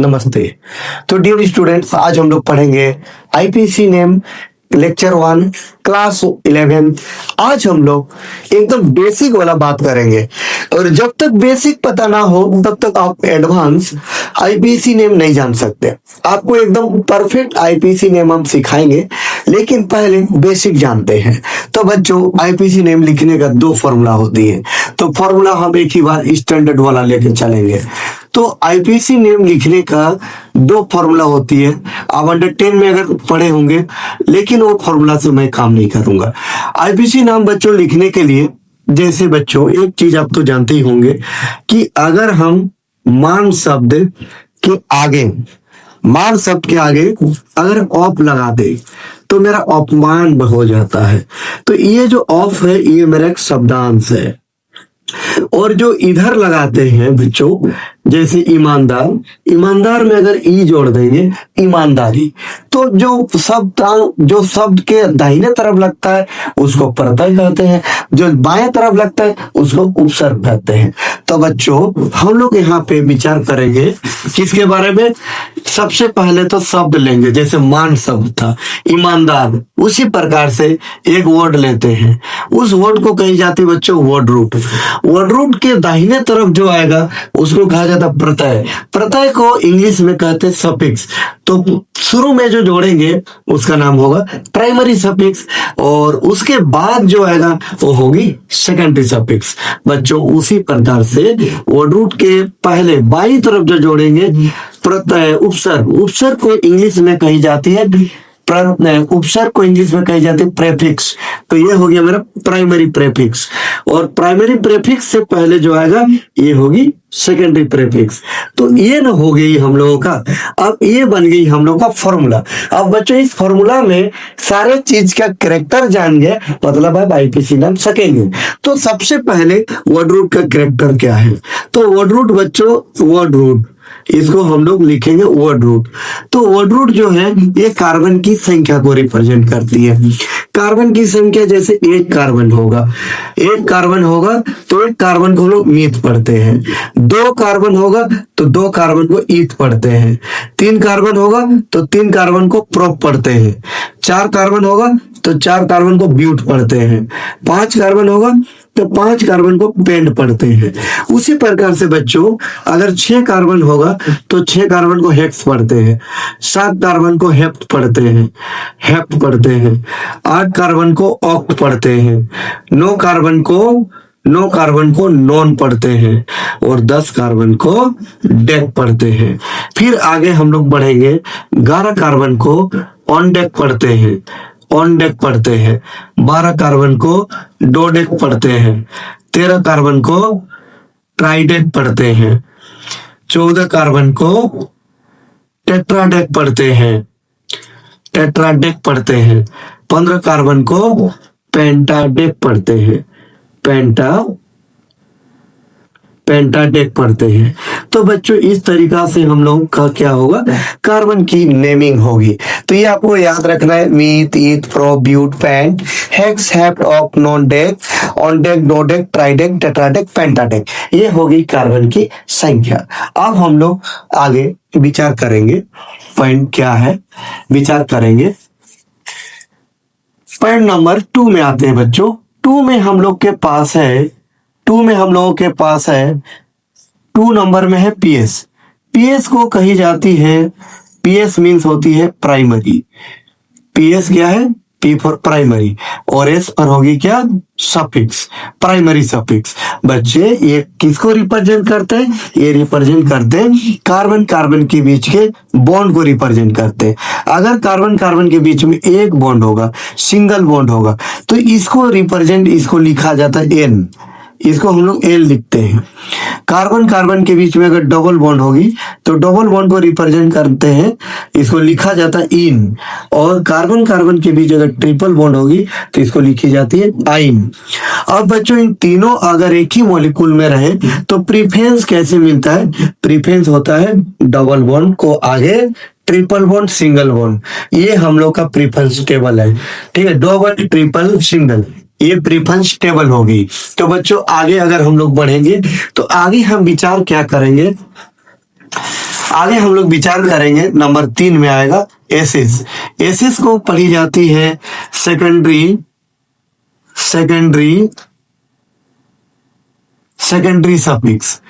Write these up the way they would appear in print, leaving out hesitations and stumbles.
नमस्ते। तो dear students, आज हम लोग पढ़ेंगे आईपीसी नेम लेक्चर 1 क्लास 11। आज हम लोग एकदम बेसिक वाला बात करेंगे और जब तक बेसिक पता ना हो तब तक आप एडवांस आईपीसी नेम नहीं जान सकते। आपको एकदम परफेक्ट आईपीसी नेम हम सिखाएंगे, लेकिन पहले बेसिक जानते हैं। तो बच्चों, आईपीसी नेम लिखने का 2 फॉर्मूला होती है, तो फॉर्मूला हम एक ही बार स्टैंडर्ड वाला लेके चलेंगे। तो आईपीसी नेम लिखने का 2 फॉर्मूला होती है। आप अंडर 10 में अगर पढ़े होंगे, लेकिन वो फॉर्मूला से मैं काम नहीं करूंगा। आईपीसी नाम बच्चों लिखने के लिए, जैसे बच्चों एक चीज आप तो जानते ही होंगे कि अगर हम मान शब्द के आगे अगर ऑफ लगा दे तो मेरा अपमान हो जाता है। तो ये जो ऑफ है ये मेरा एक शब्दांश है। और जो इधर लगाते हैं बच्चों, जैसे ईमानदार में अगर ई जोड़ देंगे ईमानदारी, तो जो शब्द के दाहिने तरफ लगता है उसको प्रत्यय कहते हैं, जो बाएं तरफ लगता है उसको उपसर्ग कहते हैं। तो बच्चों, हम लोग यहाँ पे विचार करेंगे किसके बारे में। सबसे पहले तो शब्द लेंगे, जैसे मान शब्द था ईमानदार, उसी प्रकार से एक वर्ड लेते हैं। उस वर्ड को कही जाती है बच्चों वर्ड रूट के दाहिने तरफ जो आएगा उसको कहा जाता है प्रत्यय। प्रत्यय को इंग्लिश में कहते हैं सफिक्स। तो शुरू में जो जोड़ेंगे उसका नाम होगा प्राइमरी सफिक्स, और उसके बाद जो आएगा वो होगी सेकेंडरी सफिक्स। बच्चों, उसी प्रकार से वर्ड रूट के पहले बाईं तरफ जो जोड़ेंगे प्रत्यय उपसर्ग को इंग्लिश में कही जाती है प्रेफिक्स। तो ये हो गया मेरा प्राइमरी प्रेफिक्स, और प्राइमरी प्रेफिक्स से पहले जो आएगा ये होगी सेकेंडरी प्रेफिक्स। तो ये ना हो गई हम लोगों का। अब ये बन गई हम लोग का फॉर्मूला। अब बच्चों, इस फॉर्मूला में सारे चीज का कैरेक्टर जान गए, मतलब आप आईपीसी नाम सकेंगे। तो सबसे पहले वर्ड रूट का कैरेक्टर क्या है। तो वर्ड रूट बच्चों, इसको हम लोग लिखेंगे वर्ड रूट। तो वर्ड रूट जो है ये कार्बन की संख्या को रिप्रेजेंट करती है। कार्बन की संख्या, जैसे एक कार्बन होगा तो एक कार्बन को हम लोग मीथ पढ़ते हैं। 2 कार्बन होगा तो 2 कार्बन को ईथ पढ़ते हैं। 3 कार्बन होगा तो 3 कार्बन को प्रोप पढ़ते हैं। 4 कार्बन होगा तो 4 कार्बन को ब्यूट पढ़ते हैं। 5 कार्बन होगा तो 5 कार्बन को पेंट पढ़ते हैं। उसी प्रकार से बच्चों, अगर 6 कार्बन होगा तो 6 कार्बन को हेक्स पढ़ते हैं। 7 कार्बन को हेप्ट पढ़ते हैं। 8 कार्बन को ऑक्ट पढ़ते हैं। 9 कार्बन को नॉन पढ़ते हैं, और 10 कार्बन को डेक पढ़ते हैं। फिर आगे हम लोग बढ़ेंगे, 11 कार्बन को ऑन डेक पढ़ते हैं। 12 कार्बन को डोडेक पढ़ते हैं। 13 कार्बन को ट्राइडेक पढ़ते हैं। 14 कार्बन को टेट्राडेक पढ़ते हैं। 15 कार्बन को पेंटाडेक पढ़ते हैं। पेंटाडेक पढ़ते हैं। तो बच्चों, इस तरीका से हम लोग का क्या होगा, कार्बन की नेमिंग होगी। तो ये आपको याद रखना है, meth, eth, prop, but, pent, hex, hept, oct, non dec, undec, dodec, tridec, tetradec, pentadec. ये होगी कार्बन की संख्या। अब हम लोग आगे विचार करेंगे, पॉइंट क्या है विचार करेंगे। पॉइंट नंबर 2 में आते हैं बच्चों। 2 में हम लोगों के पास है 2 नंबर में है पीएस को कही जाती है, पीएस मीन्स होती है प्राइमरी। पीएस क्या है, पी फॉर प्राइमरी, और एस पर होगी क्या, सफिक्स, प्राइमरी सफिक्स। बच्चे, ये किसको रिप्रेजेंट करते हैं, ये रिप्रेजेंट करते हैं कार्बन के बीच के बॉन्ड को रिप्रेजेंट करते हैं। अगर कार्बन के बीच में एक बॉन्ड होगा, सिंगल बॉन्ड होगा, तो इसको लिखा जाता है एन। इसको हम लोग एल लिखते हैं। कार्बन के बीच में अगर डबल बॉन्ड होगी तो डबल बॉन्ड को रिप्रेजेंट करते हैं, इसको लिखा जाता है इन। और कार्बन के बीच अगर ट्रिपल बॉन्ड होगी तो इसको लिखी जाती है आइन। अब बच्चों, इन तीनों अगर एक ही मॉलिक्यूल में रहे तो प्रीफरेंस कैसे मिलता है। प्रीफरेंस होता है डबल बॉन्ड को आगे, ट्रिपल बॉन्ड, सिंगल बॉन्ड। ये हम लोग का प्रीफरेंस टेबल है, ठीक है। डबल, ट्रिपल, सिंगल, ये प्रीफरेंस टेबल होगी। तो बच्चों, आगे अगर हम लोग बढ़ेंगे तो आगे हम विचार क्या करेंगे, आगे हम लोग विचार करेंगे, नंबर 3 में आएगा एसिस। एसिस को पढ़ी जाती है सेकेंडरी सफिक्स।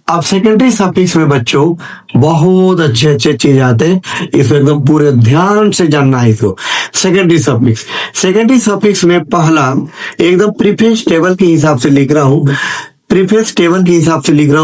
अब सेकेंडरी सफिक्स में बच्चों बहुत अच्छे चीज आते हैं, इसको एकदम पूरे ध्यान से जानना है इसको। सेकेंडरी सफिक्स में पहला एकदम प्रीफिक्स टेबल के हिसाब से लिख रहा हूं,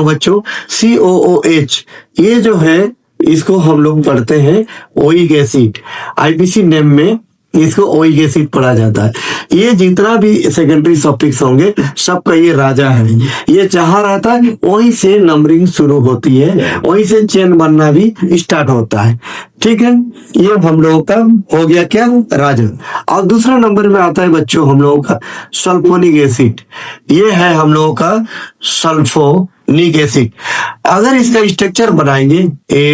बच्चों COOH। ये जो है इसको हम लोग पढ़ते हैं ओइक एसिड। आईपीसी नेम में इसको ओइक एसिड पढ़ा जाता है। ये जितना भी सेकेंडरी सफिक्स होंगे सबका ये राजा है। ये जहां रहता है वहीं से नंबरिंग शुरू होती है, वहीं से चेन बनना भी स्टार्ट होता है। ठीक है, ये हम लोगों का हो गया क्या, राजा। और दूसरा नंबर में आता है बच्चों हम लोगों का सल्फोनिक एसिड। ये है हम लोगों का सल्फोनिक एसिड। अगर इसका स्ट्रक्चर बनाएंगे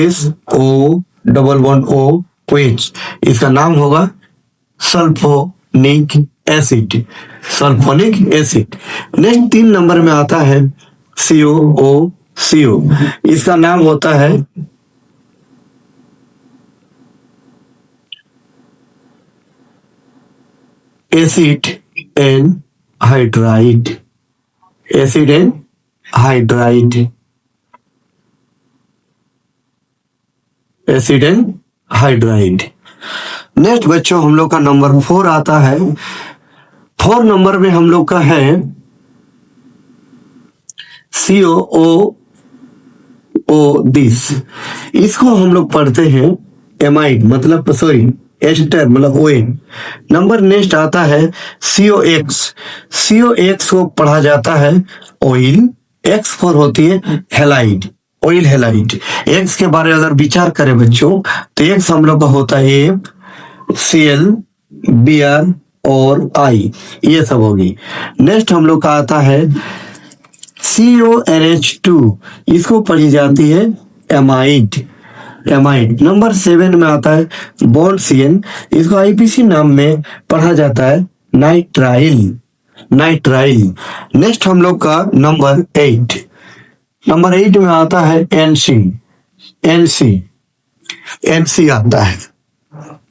SO_OH, इसका नाम होगा सल्फोनिक एसिड। नेक्स्ट 3 नंबर में आता है COO, इसका नाम होता है एसिड एंड हाइड्राइड। नेक्स्ट बच्चों हम लोग का नंबर 4 आता है। 4 नंबर में हम लोग का है COO, दिस। इसको हम लोग पढ़ते हैं एमाइड, मतलब सॉरी एस्टर मतलब ON। नंबर नेक्स्ट आता है COX को पढ़ा जाता है ऑयल। X फॉर होती है हेलाइड, ऑयल हेलाइड। X के बारे में अगर विचार करें बच्चों तो X हम लोग का होता है Cl, Br और I, ये सब होगी। नेक्स्ट हम लोग का आता है CONH2, इसको पढ़ी जाती है एमाइड। नंबर 7 में आता है बॉन्ड CN, इसको आईपीसी नाम में पढ़ा जाता है नाइट्राइल। नेक्स्ट हम लोग का नंबर 8 में आता है NC आता है।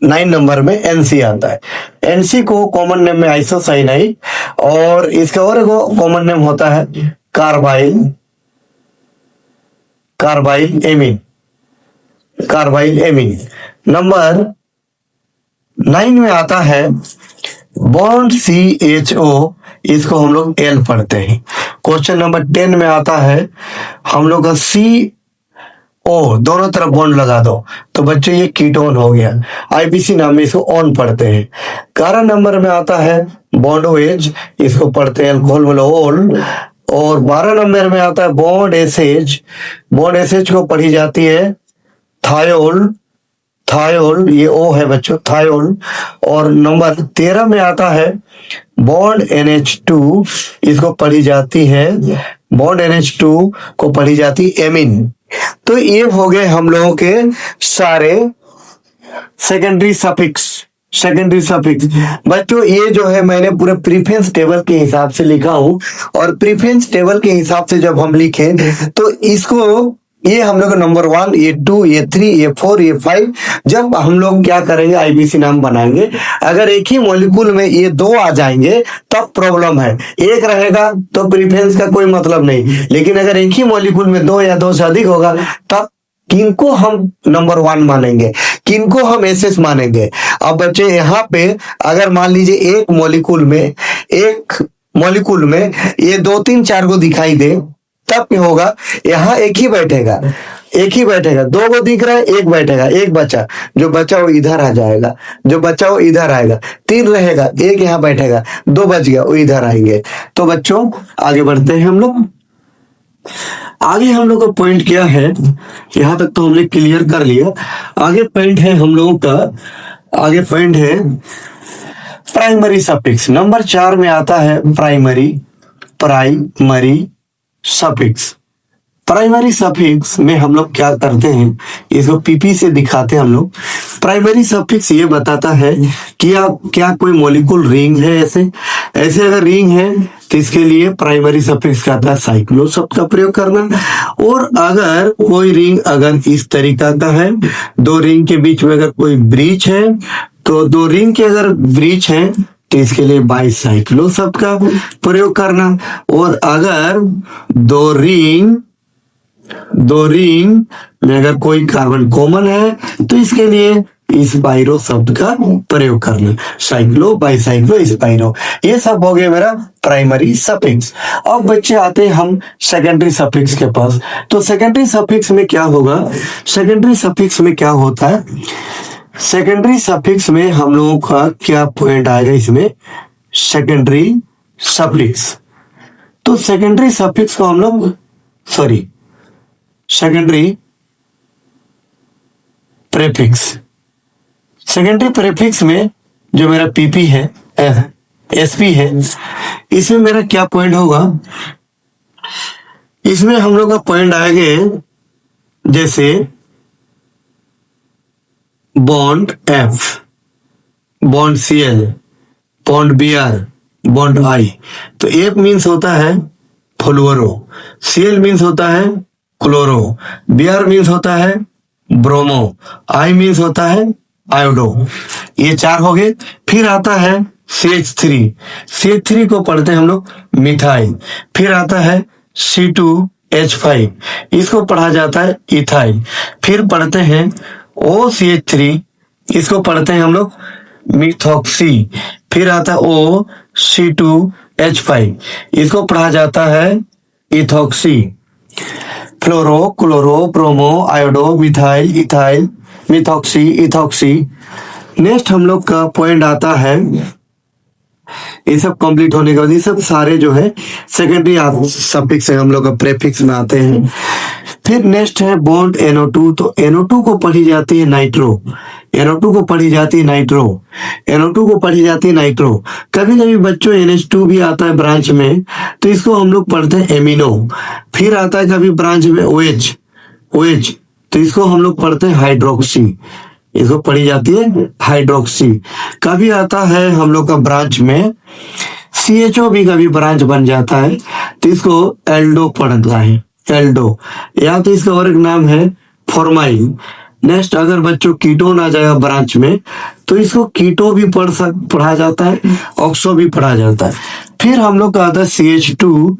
9 नंबर में NC आता है। NC को कॉमन नेम में आइसोसाइनाइड, और इसका और कॉमन नेम होता है कार्बाइल एमीन। नंबर 9 में आता है बॉन्ड CHO, इसको हम लोग L पढ़ते हैं। क्वेश्चन नंबर 10 में आता है हम लोग का CO, दोनों तरफ बॉन्ड लगा दो तो बच्चों ये कीटोन हो गया। आईपीसी नाम में इसको ऑन पढ़ते हैं। 11 नंबर में आता है बॉन्ड OH, इसको पढ़ते हैं अल्कोहल मतलब। और 12 नंबर में आता है बॉन्ड SH को पढ़ी जाती है थायोल, ये O है बच्चों, थायोल। और नंबर 13 में आता है बॉन्ड NH2, इसको पढ़ी जाती है एमीन। तो ये हो गए हम लोगों के सारे सेकेंडरी सफिक्स। बच्चों ये जो है मैंने पूरे प्रीफेंस टेबल के हिसाब से लिखा हूं, और प्रीफेंस टेबल के हिसाब से जब हम लिखे तो इसको ये हम लोग नंबर 1, ये 2, ये 3, ये 4, ये 5, जब हम लोग क्या करेंगे आईपीसी नाम बनाएंगे। अगर एक ही मॉलिक्यूल में ये 2 आ जाएंगे तब प्रॉब्लम है, एक रहेगा तो प्रीफरेंस का कोई मतलब नहीं। लेकिन अगर एक ही मॉलिक्यूल में 2 या 2 से अधिक होगा तब किनको हम नंबर 1 मानेंगे, किनको हम SS मानेंगे। अब बच्चे यहाँ पे अगर मान लीजिए एक मॉलिक्यूल में ये 2, 3, 4 को दिखाई दे तब क्या होगा, यहाँ एक ही बैठेगा। 2 को दिख रहा है, एक बैठेगा, एक बचा, जो बचा वो इधर आ जाएगा, जो बचा वो इधर आएगा। 3 रहेगा, एक यहाँ बैठेगा, 2 बच गया वो इधर आएंगे। तो बच्चों आगे बढ़ते हैं हम लोग। आगे हम लोग का पॉइंट क्या है, यहाँ तक तो हमने क्लियर कर लिया। आगे पॉइंट है हम लोगों का, प्राइमरी सफिक्स। नंबर 4 में आता है प्राइमरी सफिक्स में हम लोग क्या करते हैं, इसको पीपी से दिखाते हैं हम लोग। प्राइमरी सफिक्स ये बताता है कि क्या कोई मॉलिक्यूल रिंग है, ऐसे अगर रिंग है तो इसके लिए प्राइमरी सफिक्स का था साइक्लो शब्द का प्रयोग करना। और अगर कोई रिंग अगर इस तरीका का है, दो रिंग के बीच में अगर कोई ब्रीच है, तो दो रिंग के अगर ब्रीच है तो इसके लिए बाइसाइक्लो शब्द का प्रयोग करना। और अगर दो रिंग में अगर कोई कार्बन कॉमन है तो इसके लिए स्पाइरो शब्द का प्रयोग करना। साइक्लो, बाइसाइक्लो, स्पाइरो, ये सब हो गया मेरा प्राइमरी सफिक्स। अब बच्चे आते हैं हम सेकेंडरी सफिक्स के पास। तो सेकेंडरी सफिक्स में क्या होगा, सेकेंडरी सफिक्स में क्या होता है, सेकेंडरी सफिक्स में हम लोगों का क्या पॉइंट आएगा इसमें, सेकेंडरी सफिक्स। तो सेकेंडरी सफिक्स को हम लोग सेकेंडरी प्रेफिक्स, सेकेंडरी प्रेफिक्स में जो मेरा पीपी है, एसपी है, इसमें मेरा क्या पॉइंट होगा, इसमें हम लोग का पॉइंट आएंगे जैसे bond F, bond CL, bond BR, bond I. तो एफ मीन्स होता है फ्लोरो, सीएल मीन्स होता है क्लोरो, बीआर मीन्स होता है ब्रोमो, आई मीन्स होता है आयोडो। ये चार हो गए। फिर आता है CH3, CH3 को पढ़ते हैं हम लोग मिथाइल। फिर आता है C2H5, इसको पढ़ा जाता है इथाइल। फिर पढ़ते हैं OCH3, इसको पढ़ते हैं हम लोग मिथॉक्सी। फिर आता है OC2H5, इसको पढ़ा जाता है ethoxy. Fluoro, chloro, bromo, iodo, methyl, ethyl, methoxy, ethoxy. Next हम लोग का पॉइंट आता है, ये सब कंप्लीट होने के बाद ये सब सारे जो है सेकेंडरी सफिक्स है, हम लोग का प्रेफिक्स में आते हैं। फिर नेक्स्ट है बॉन्ड NO2। तो NO2 को पढ़ी जाती है नाइट्रो, NO2 को पढ़ी जाती है नाइट्रो, NO2 को पढ़ी जाती है नाइट्रो। कभी कभी बच्चों NH2 भी आता है ब्रांच में, तो इसको हम लोग पढ़ते हैं एमिनो। फिर आता है कभी ब्रांच में OH, तो इसको हम लोग पढ़ते हैं हाइड्रोक्सी, इसको पढ़ी जाती है हाइड्रोक्सी। कभी आता है हम लोग का ब्रांच में CHO भी कभी ब्रांच बन जाता है, तो इसको एल्डो पढ़ता है, एल्डो। या तो इसका और एक नाम है फॉर्माइल। नेक्स्ट अगर बच्चों कीटोन आ जाएगा ब्रांच में, तो इसको कीटो भी पढ़ा जाता है, ऑक्सो भी पढ़ा जाता है। फिर हम लोग का आता है CH2,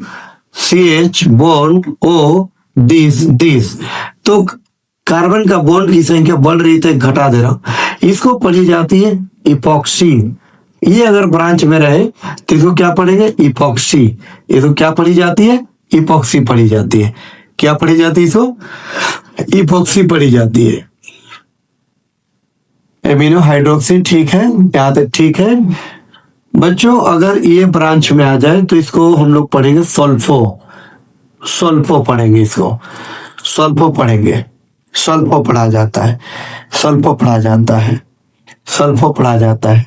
CH bond O, this. तो कार्बन का बॉन्ड की संख्या बढ़ रही है, घटा दे रहा हूं, इसको पढ़ी जाती है इपॉक्सी। ये अगर ब्रांच में रहे तो इसको क्या पढ़ेंगे, इपॉक्सी। इसको क्या पढ़ी जाती है, इपॉक्सी पढ़ी जाती है। क्या पढ़ी जाती है, इसको इपॉक्सी पढ़ी जाती है। एमिनो हाइड्रोक्सी, ठीक है, यहां तक ठीक है बच्चों। अगर ये ब्रांच में आ जाए तो इसको हम लोग पढ़ेंगे सल्फो पढ़ेंगे, इसको सल्फो पढ़ेंगे, सल्फो पढ़ा जाता है, सल्फो पढ़ा जाता है, सल्फो पढ़ा जाता है।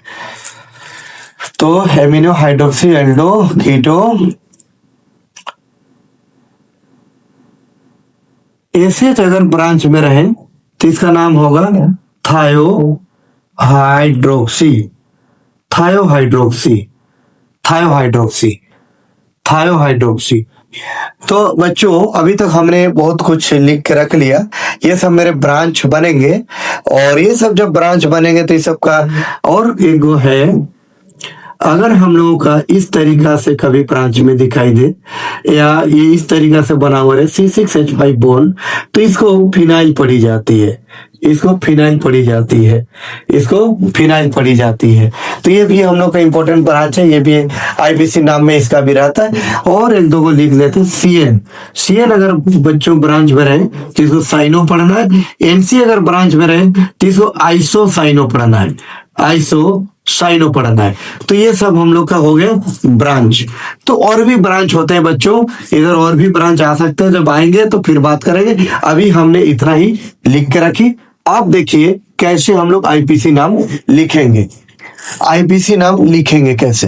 तो एमिनो हाइड्रोक्सी, एल्डो, कीटो, ऐसे अगर ब्रांच में रहे तो इसका नाम होगा थायोहाइड्रोक्सी, थायोहाइड्रोक्सी, थायोहाइड्रोक्सी, थायोहाइड्रोक्सी। तो बच्चों अभी तक हमने बहुत कुछ लिख के रख लिया, ये सब मेरे ब्रांच बनेंगे। और ये सब जब ब्रांच बनेंगे तो ये सब का और एक है, अगर हम लोगों का इस तरीका से कभी ब्रांच में दिखाई दे या ये इस तरीका से बना हुआ है C6H5 बॉन्ड, तो इसको फिनाइल पढ़ी जाती है, इसको फिनाइल पढ़ी जाती है, इसको फिनाइल पढ़ी जाती है। तो ये भी हम लोग का इंपॉर्टेंट ब्रांच है, ये भी IPC नाम में इसका भी रहता है। और एक दो को लिख लेते हैं CN अगर बच्चों ब्रांच में रहे तो इसको साइनो पढ़ना है। NC अगर ब्रांच में रहे तो इसको आइसोसाइनो पढ़ना है, आइसोसाइनो पढ़ना है। तो ये सब हम लोग का हो गया ब्रांच। तो और भी ब्रांच होते हैं बच्चों, इधर और भी ब्रांच आ सकते हैं, जब आएंगे तो फिर बात करेंगे। अभी हमने इतना ही लिख के रखी। आप देखिए कैसे हम लोग IPC नाम लिखेंगे, IPC नाम लिखेंगे कैसे।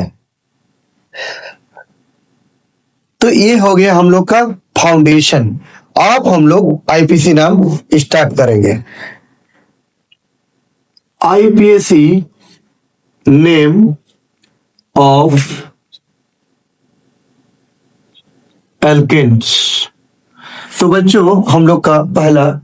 तो ये हो गया हम लोग का फाउंडेशन। अब हम लोग IPC नाम स्टार्ट करेंगे। IPC name of alkanes. तो बच्चों हम लोग का पहला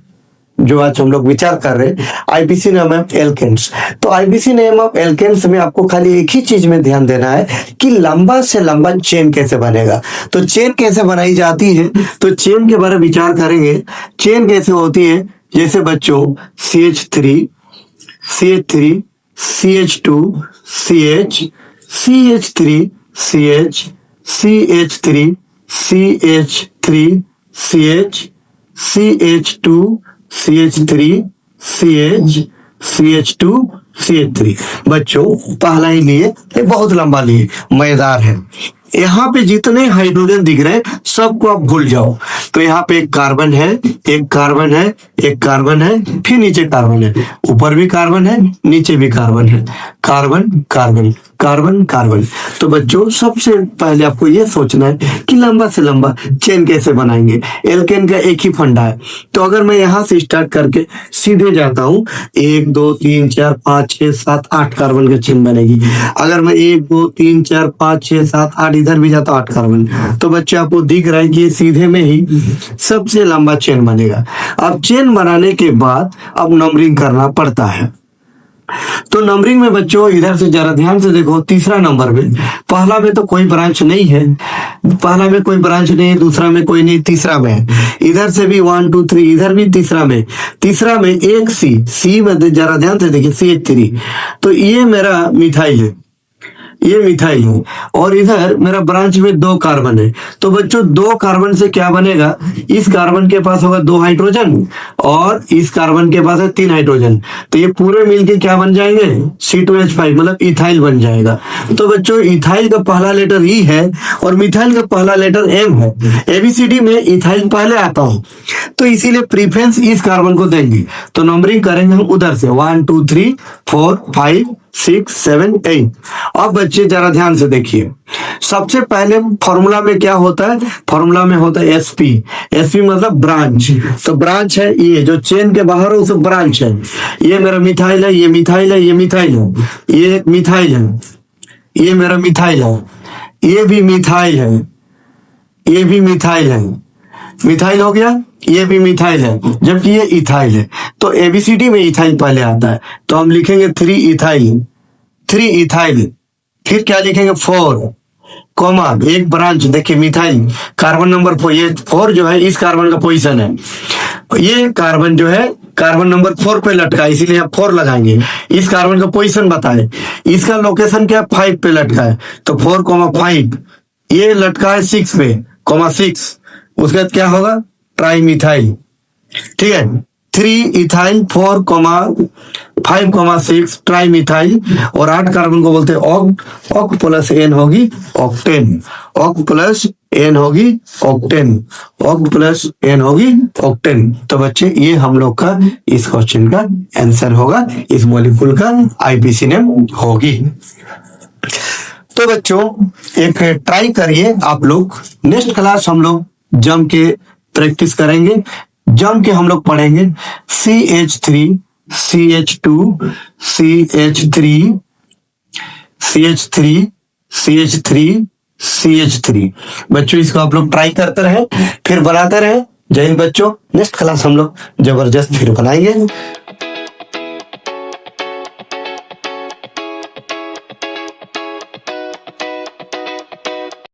जो आज हम लोग विचार कर रहे हैं आईपीसी नेम ऑफ एल्केन्स। तो आईपीसी नेम ऑफ एल्केन्स में आपको खाली एक ही चीज में ध्यान देना है कि लंबा से लंबा चेन कैसे बनेगा। तो चेन कैसे बनाई जाती है, तो चेन के बारे में विचार करेंगे। चेन कैसे होती है, जैसे बच्चों CH3 CH3 CH2 CH CH3 CH CH3 CH3 CH CH2 CH3 CH CH2 CH3। बच्चों पहला ही लिए, ये बहुत लंबा लिए, मजेदार है। यहाँ पे जितने हाइड्रोजन दिख रहे हैं सबको आप भूल जाओ। तो यहाँ पे एक कार्बन है, एक कार्बन है, एक कार्बन है, फिर नीचे कार्बन है, ऊपर भी कार्बन है, नीचे भी कार्बन है, कार्बन कार्बन कार्बन कार्बन। तो बच्चों सबसे पहले आपको यह सोचना है कि लंबा से लंबा चेन कैसे बनाएंगे। एल्केन का एक ही फंडा है। तो अगर मैं यहाँ से स्टार्ट करके सीधे जाता हूँ, 1 2 3 4 5 6 7 8 कार्बन का चेन बनेगी। अगर मैं 1 2 3 4 5 6 7 8 इधर भी जाता 8 कार्बन। तो बच्चे आपको दिख रहा है कि सीधे में ही सबसे लंबा चेन बनेगा। अब चेन बनाने के बाद अब नंबरिंग करना पड़ता है। तो नंबरिंग में बच्चों इधर से जरा ध्यान से देखो, तीसरा नंबर में, पहला में तो कोई ब्रांच नहीं है, पहला में कोई ब्रांच नहीं है, दूसरा में कोई नहीं, तीसरा में इधर से भी 1 2 3, इधर भी तीसरा में एक सी में जरा ध्यान से देखिए CH3। तो ये मेरा मिथाइल है, ये मिथाइल है, और इधर मेरा ब्रांच में 2 कार्बन है। तो बच्चों 2 कार्बन से क्या बनेगा, इस कार्बन के पास होगा 2 हाइड्रोजन और इस कार्बन के पास है 3 हाइड्रोजन। तो ये पूरे मिलके क्या बन जाएंगे, C2H5 मतलब इथाइल बन जाएगा। तो बच्चों इथाइल का पहला लेटर ई है और मिथाइल का पहला लेटर एम है। ABCD में इथाइल पहले आता है, तो इसीलिए प्रीफरेंस इस कार्बन को देंगे। तो नंबरिंग करेंगे हम उधर से 1 2 3 4 5 6 7 8। अब बच्चे जरा ध्यान से देखिए, सबसे पहले फॉर्मूला में क्या होता है, फॉर्मूला में होता है SP। SP मतलब ब्रांच। तो ब्रांच है ये जो चेन के बाहर है उसे ब्रांच है। ये मेरा मिथाइल है, ये मिथाइल है, ये मिथाइल है, ये एक मिथाइल है, ये मेरा मिथाइल है, ये भी मिथाइल है, ये भी मिथाइल है, मिथाइल हो गया, ये भी मिथाइल है, जबकि ये इथाइल है। तो ABCD में इथाइल पहले आता है, तो हम लिखेंगे 3 इथाइल। फिर क्या लिखेंगे 4 कॉमा एक ब्रांच, देखिए मिथाइल कार्बन नंबर 4, ये 4 जो है इस कार्बन का पोजीशन है। ये कार्बन जो है कार्बन नंबर 4 पे लटका है, इसीलिए आप 4 लगाएंगे। इस कार्बन का पोजीशन बताए, इसका लोकेशन क्या 5 पे लटका है, तो 4,5। ये लटका है 6 पे, 6। उसके बाद क्या होगा, ट्राइमिथाइल। ठीक है, 3 इथाइल 4,5,6 ट्राइमिथाइल। और 8 कार्बन को बोलते हैं ऑक्ट। ऑक्ट प्लस एन होगी ऑक्टेन, ऑक्ट प्लस एन होगी ऑक्टेन, ऑक्ट प्लस एन होगी ऑक्टेन। तो बच्चे ये हम लोग का इस क्वेश्चन का आंसर होगा, इस मॉलिक्यूल का आईपीसी नेम होगी। तो बच्चों एक ट्राई करिए आप लोग, नेक्स्ट क्लास हम लोग जम के प्रैक्टिस करेंगे। जम के हम लोग पढ़ेंगे CH3 CH2 CH3 CH3 CH3 CH3। बच्चों इसको आप लोग ट्राई करते रहे, फिर बनाते रहे। जय हिंद बच्चों, नेक्स्ट क्लास हम लोग जबरदस्त फिर बनाएंगे।